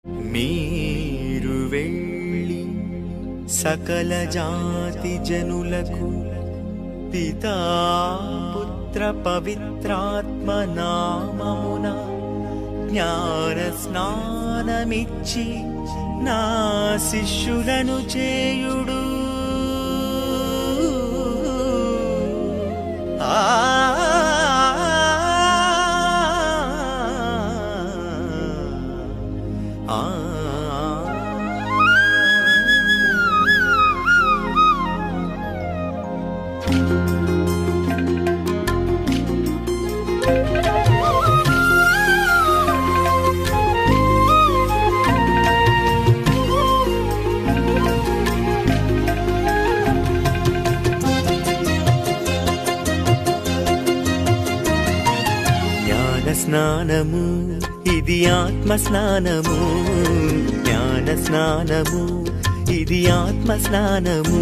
మీరు వెళ్ళి సకల జాతి జనులకు పితా పుత్ర పవిత్రాత్మ నామమున జ్ఞాన స్నానమిచ్చి నా శిష్యులను చేయుడు. స్నానము ఇది ఆత్మ స్నానము, జ్ఞాన స్నానము ఇది ఆత్మ స్నానము.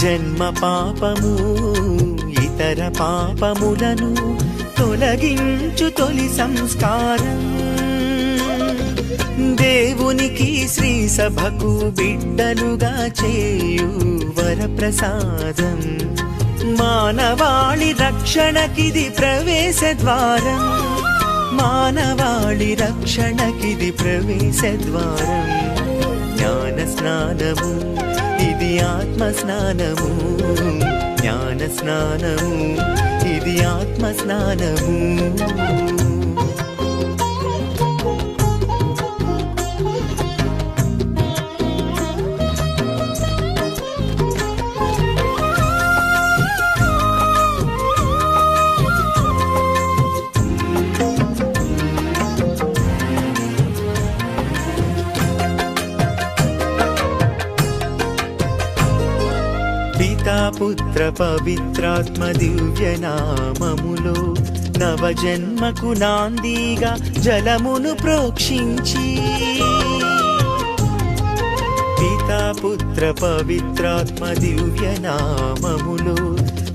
జన్మ పాపము ఇతర పాపములను తొలగించు తొలి సంస్కారం. దేవునికి శ్రీ సభకు బిడ్డలుగా చేయు వరప్రసాదం. మానవాళి రక్షణకిది ప్రవేశ ద్వారం, మానవాళి రక్షణకిది ప్రవేశ ద్వారం. జ్ఞాన స్నానము ఇది ఆత్మ స్నానము, జ్ఞాన స్నానము ఇది ఆత్మ స్నానము. పుత్ర పవిత్రాత్మ దివ్య నామములో నవజన్మకు నాందిగా జలమును ప్రోక్షించి, పితా పుత్ర పవిత్రాత్మ దివ్య నామములో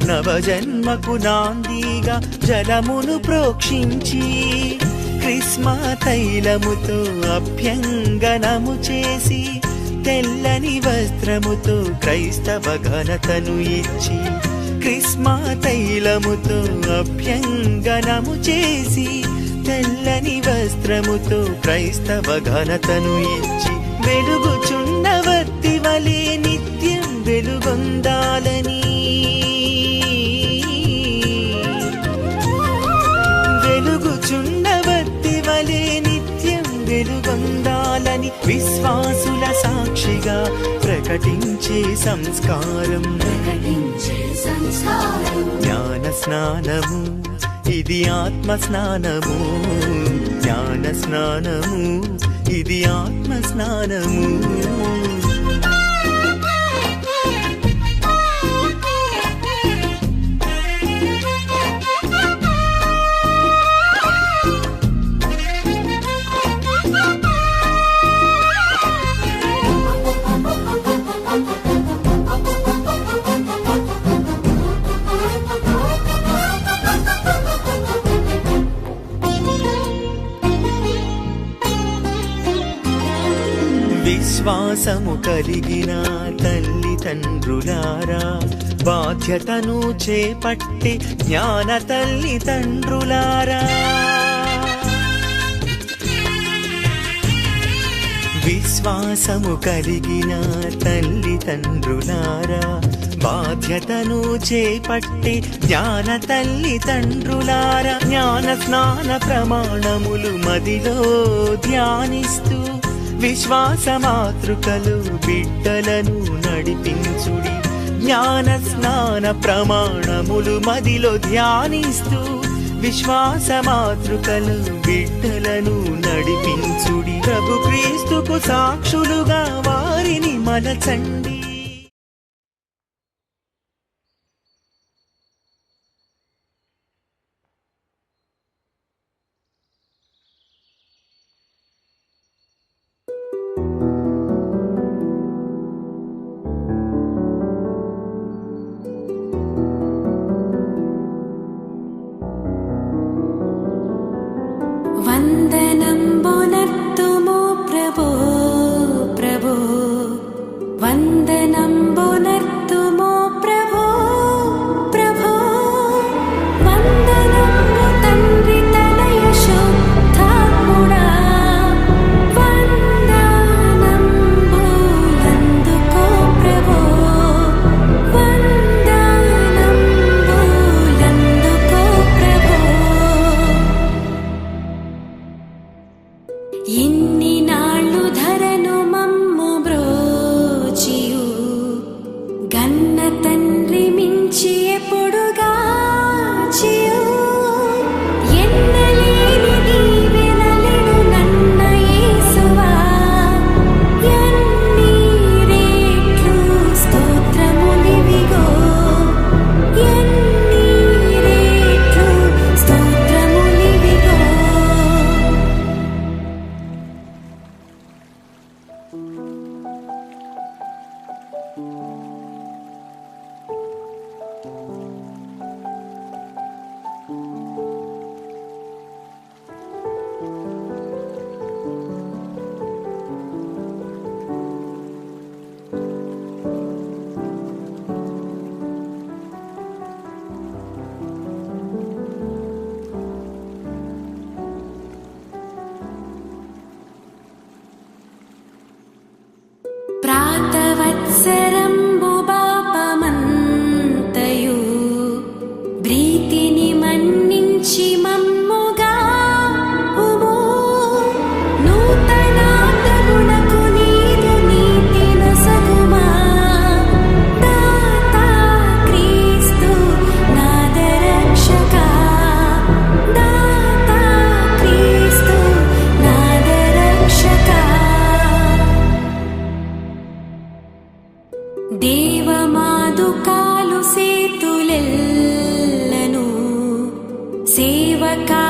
నవజన్మకు నాందిగా జలమును ప్రోక్షించి, క్రిస్మా తైలముతో అభ్యంగనము చేసి, తెల్లని వస్త్రముతో క్రైస్తవ ఘనతను ఇచ్చి, క్రిస్మా తైలముతో అభ్యంగనము చేసి, తెల్లని వస్త్రముతో క్రైస్తవ ఘనతను ఇచ్చి, వెలుగుచున్న వత్తి వలె నిత్యం వెలుగొందాలని, వెలుగుచున్న వత్తి వలె నిత్యం వెలుగొందాలని విశ్వాసుల సాక్షిగా ప్రకటించే సంస్కారం. జ్ఞాన స్నానము ఇది ఆత్మ స్నానము, జ్ఞాన స్నానము ఇది ఆత్మ స్నానము. విశ్వాసము కలిగిన తల్లిదండ్రులారా, బాధ్యతను చేపట్టి జ్ఞాన తల్లిదండ్రులారా, విశ్వాసము కలిగిన తల్లిదండ్రులారా, బాధ్యతను చేపట్టి జ్ఞాన తల్లిదండ్రులారా, జ్ఞాన స్నాన ప్రమాణములు మదిలో ధ్యానిస్తూ విశ్వాస మాతృకలు బిడ్డలను నడిపించుడి. జ్ఞాన స్నాన ప్రమాణములు మదిలో ధ్యానిస్తూ విశ్వాస మాతృకలు బిడ్డలను నడిపించుడి. ప్రభు క్రీస్తుకు సాక్షులుగా వారిని మలచండి. వందనంబునర్తుము का